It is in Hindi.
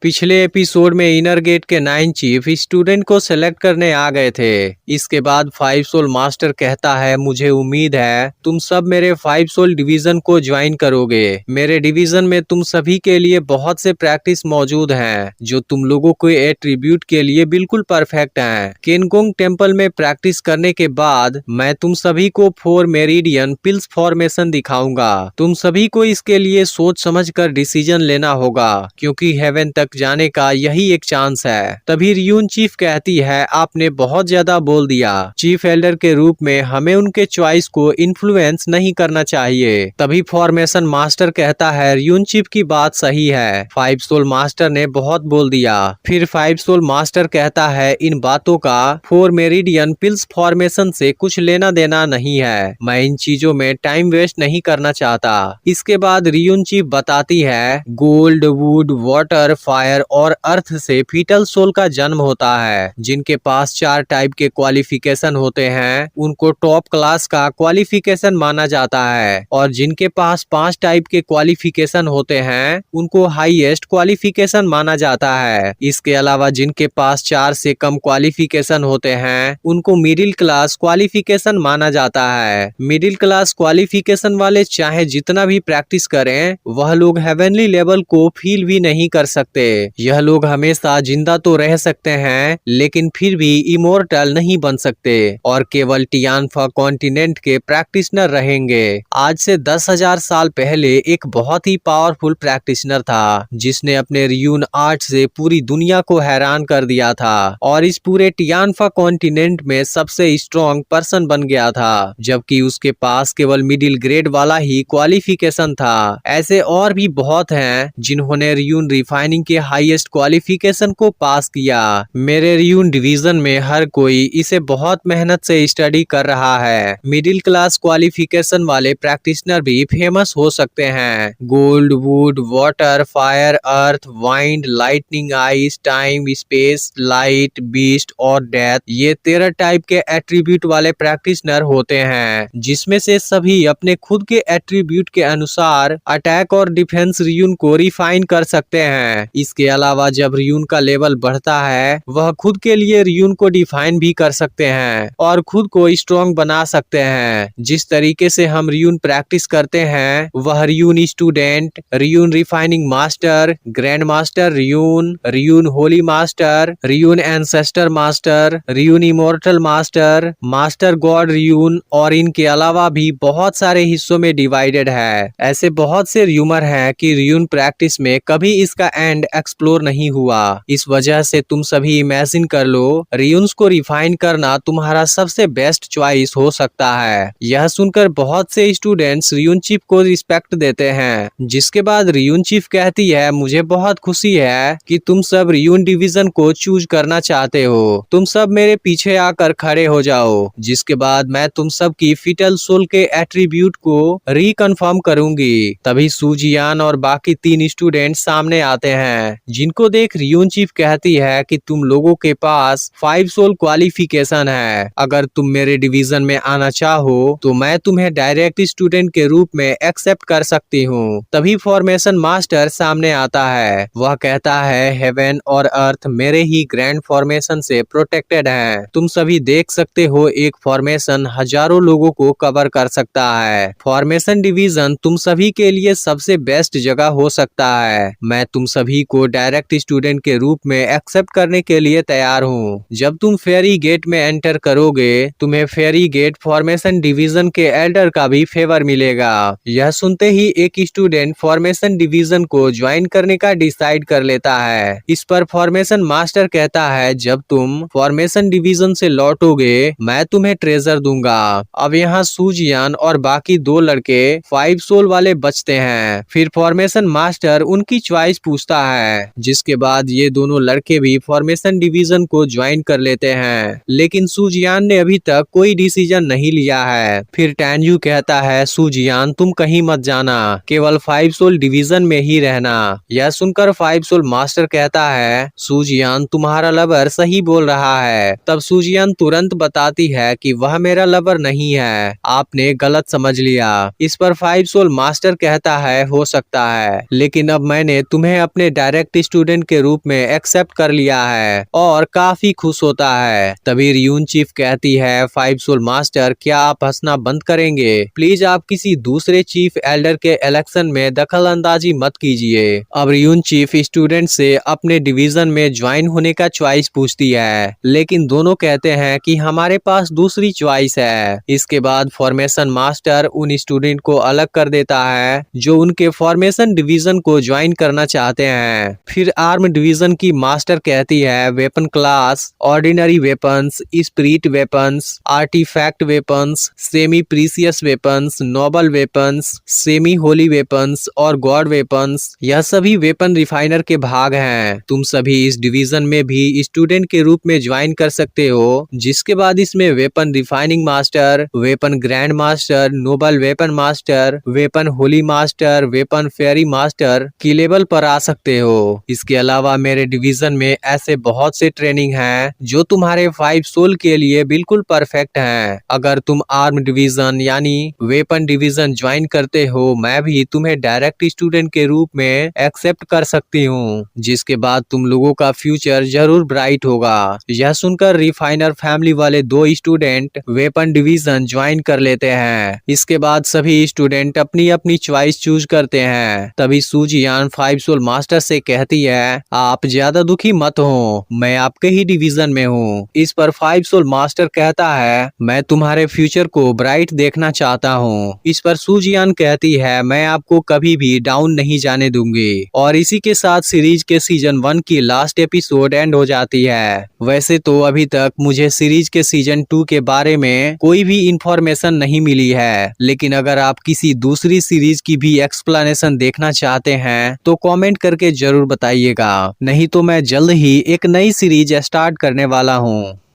पिछले एपिसोड में इनर गेट के 9 चीफ स्टूडेंट को सेलेक्ट करने आ गए थे। इसके बाद 5 सोल मास्टर कहता है, मुझे उम्मीद है तुम सब मेरे 5 सोल डिवीजन को ज्वाइन करोगे। मेरे डिवीजन में तुम सभी के लिए बहुत से प्रैक्टिस मौजूद हैं जो तुम लोगों के एट्रीब्यूट के लिए बिल्कुल परफेक्ट हैं। केनगोंग टेम्पल में प्रैक्टिस करने के बाद मैं तुम सभी को 4 मेरिडियन पिल्स फॉर्मेशन दिखाऊंगा। तुम सभी को इसके लिए सोच समझ कर डिसीजन लेना होगा क्योंकि हेवन तक जाने का यही एक चांस है। तभी रियून चीफ कहती है, आपने बहुत ज्यादा बोल दिया। चीफ एल्डर के रूप में हमें उनके चॉइस को इन्फ्लुएंस नहीं करना चाहिए। तभी फॉर्मेशन मास्टर कहता है, रियून चीफ की बात सही है, 5 सोल मास्टर ने बहुत बोल दिया। फिर 5 सोल मास्टर कहता है, इन बातों का 4 मेरिडियन पिल्स फॉर्मेशन से कुछ लेना देना नहीं है। मैं इन चीजों में टाइम वेस्ट नहीं करना चाहता। इसके बाद रियून चीफ बताती है, गोल्ड, वुड, वाटर, फायर और अर्थ से फीटल सोल का जन्म होता है। जिनके पास 4 टाइप के क्वालिफिकेशन होते हैं उनको टॉप क्लास का क्वालिफिकेशन माना जाता है, और जिनके पास 5 टाइप के क्वालिफिकेशन होते हैं उनको हाईएस्ट क्वालिफिकेशन माना जाता है। इसके अलावा जिनके पास 4 से कम क्वालिफिकेशन होते हैं उनको मिडिल क्लास क्वालिफिकेशन माना जाता है। मिडिल क्लास क्वालिफिकेशन वाले चाहे जितना भी प्रैक्टिस करें वह लोग हेवनली लेवल को फील भी नहीं कर सकते। यह लोग हमेशा जिंदा तो रह सकते हैं लेकिन फिर भी इमोर्टल नहीं बन सकते और केवल टियानफा कॉन्टिनेंट के प्रैक्टिशनर रहेंगे। आज से 10,000 साल पहले एक बहुत ही पावरफुल प्रैक्टिशनर था जिसने अपने रियून आर्ट से पूरी दुनिया को हैरान कर दिया था और इस पूरे टियानफा कॉन्टिनेंट में सबसे स्ट्रॉन्ग पर्सन बन गया था, जबकि उसके पास केवल मिडिल ग्रेड वाला ही क्वालिफिकेशन था। ऐसे और भी बहुत हैं जिन्होंने रियून रिफाइनिंग के हाईएस्ट क्वालिफिकेशन को पास किया। मेरे रियून डिवीजन में हर कोई इसे बहुत मेहनत से स्टडी कर रहा है। मिडिल क्लास क्वालिफिकेशन वाले प्रैक्टिशनर भी फेमस हो सकते हैं। Gold, would, water, fire, earth, wind, lightning, ice, time, space, light, beast और डेथ, ये 13 टाइप के एट्रीब्यूट वाले प्रैक्टिशनर होते हैं, जिसमें से सभी अपने खुद के एट्रीब्यूट के अनुसार अटैक और डिफेंस रियून को रिफाइन कर सकते हैं। इसके अलावा जब रियून का लेवल बढ़ता है वह खुद के लिए रियून को डिफाइन भी कर सकते हैं और खुद को स्ट्रॉन्ग बना सकते हैं। जिस तरीके से हम रियून प्रैक्टिस करते हैं वह ruin student, ruin refining master, grand master ruin, ruin Holi master, ruin ancestor master, ruin immortal master, master God ruin और इनके अलावा भी बहुत सारे हिस्सों में डिवाइडेड है। ऐसे बहुत से र्यूमर हैं कि रियून प्रैक्टिस में कभी इसका एंड एक्सप्लोर नहीं हुआ। इस वजह से तुम सभी इमेजिन कर लो, रियून्स को रिफाइन करना तुम्हारा सबसे बेस्ट चॉइस हो सकता है। यह सुनकर बहुत से स्टूडेंट्स रियून चीफ को रिस्पेक्ट देते हैं। जिसके बाद रियून चीफ कहती है, मुझे बहुत खुशी है कि तुम सब रियून डिवीजन को चूज करना चाहते हो। तुम सब मेरे पीछे आकर खड़े हो जाओ। जिसके बाद मैं तुम सब की फीटल सोल के एट्रीब्यूट को रिकन्फर्म करूंगी। तभी सूजियान और बाकी 3 स्टूडेंट सामने आते हैं, जिनको देख रियून चीफ कहती है कि तुम लोगों के पास 5 सोल क्वालिफिकेशन है। अगर तुम मेरे डिवीजन में आना चाहो तो मैं तुम्हें डायरेक्ट स्टूडेंट के रूप में एक्सेप्ट कर सकती हूँ। तभी फॉर्मेशन मास्टर सामने आता है। वह कहता है, हेवन और अर्थ मेरे ही ग्रैंड फॉर्मेशन से प्रोटेक्टेड हैं। तुम सभी देख सकते हो एक फॉर्मेशन हजारों लोगों को कवर कर सकता है। फॉर्मेशन डिवीजन तुम सभी के लिए सबसे बेस्ट जगह हो सकता है। मैं तुम सभी को डायरेक्ट स्टूडेंट के रूप में एक्सेप्ट करने के लिए तैयार हूँ। जब तुम फेरी गेट में एंटर करोगे तुम्हें फेरी गेट फॉर्मेशन डिवीजन के एल्डर का भी फेवर मिलेगा। यह सुनते ही एक स्टूडेंट फॉर्मेशन डिवीजन को ज्वाइन करने का डिसाइड कर लेता है। इस पर फॉर्मेशन मास्टर कहता है, जब तुम फॉर्मेशन डिवीजन से लौटोगे मैं तुम्हें ट्रेजर दूंगा। अब यहाँ सूजियान और बाकी 2 लड़के 5 सोल वाले बचते हैं। फिर फॉर्मेशन मास्टर उनकी चॉइस पूछता है, जिसके बाद ये दोनों लड़के भी फॉर्मेशन डिवीजन को ज्वाइन कर लेते हैं। लेकिन सूजियान ने अभी तक कोई डिसीजन नहीं लिया है। फिर टैन्यू कहता है, सूजियान तुम कहीं मत जाना, केवल 5 सोल डिवीजन में ही रहना। यह सुनकर 5 सोल मास्टर कहता है, सूजियान तुम्हारा लवर सही बोल रहा है। तब सूजियान तुरंत बताती है कि वह मेरा लवर नहीं है, आपने गलत समझ लिया। इस पर 5 सोल मास्टर कहता है, हो सकता है, लेकिन अब मैंने तुम्हें अपने डायरेक्ट डायरेक्ट स्टूडेंट के रूप में एक्सेप्ट कर लिया है और काफी खुश होता है। तभी रियून चीफ कहती है, 5 सोल मास्टर क्या आप हंसना बंद करेंगे? प्लीज आप किसी दूसरे चीफ एल्डर के इलेक्शन में दखल अंदाजी मत कीजिए। अब रियून चीफ स्टूडेंट से अपने डिवीजन में ज्वाइन होने का चॉइस पूछती है, लेकिन दोनों कहते हैं कि हमारे पास दूसरी चॉइस है। इसके बाद फॉर्मेशन मास्टर उन स्टूडेंट को अलग कर देता है जो उनके फॉर्मेशन डिवीजन को ज्वाइन करना चाहते हैं। फिर आर्म डिवीजन की मास्टर कहती है, weapon class, ordinary weapons, spirit weapons, artifact weapons, semi precious weapons, noble weapons, semi holy weapons और गॉड वेपन्स, यह सभी वेपन रिफाइनर के भाग हैं। तुम सभी इस डिवीजन में भी स्टूडेंट के रूप में ज्वाइन कर सकते हो। जिसके बाद इसमें weapon refining master, weapon grand master, noble weapon master, weapon holy master, weapon fairy master की लेवल पर आ सकते हो। इसके अलावा मेरे डिवीजन में ऐसे बहुत से ट्रेनिंग हैं जो तुम्हारे 5 सोल के लिए बिल्कुल परफेक्ट हैं। अगर तुम आर्म डिवीजन यानी वेपन डिवीजन ज्वाइन करते हो, मैं भी तुम्हें डायरेक्ट स्टूडेंट के रूप में एक्सेप्ट कर सकती हूँ, जिसके बाद तुम लोगों का फ्यूचर जरूर ब्राइट होगा। यह सुनकर रिफाइनर फैमिली वाले 2 स्टूडेंट वेपन डिवीजन ज्वाइन कर लेते हैं। इसके बाद सभी स्टूडेंट अपनी अपनी चॉइस चूज करते हैं। तभी सूजियान 5 सोल मास्टर से कहती है, आप ज्यादा दुखी मत हो, मैं आपके ही डिवीजन में हूँ। इस पर 5 सोल मास्टर कहता है, मैं तुम्हारे फ्यूचर को ब्राइट देखना चाहता हूँ। इस पर सूजियान कहती है, मैं आपको कभी भी डाउन नहीं जाने दूंगी। और इसी के साथ सीरीज के सीजन 1 की लास्ट एपिसोड एंड हो जाती है। वैसे तो अभी तक मुझे सीरीज के सीजन 2 के बारे में कोई भी इंफॉर्मेशन नहीं मिली है, लेकिन अगर आप किसी दूसरी सीरीज की भी एक्सप्लेनेशन देखना चाहते हैं तो कमेंट करके जरूर बताइएगा। नहीं तो मैं जल्द ही एक नई सीरीज स्टार्ट करने वाला हूँ।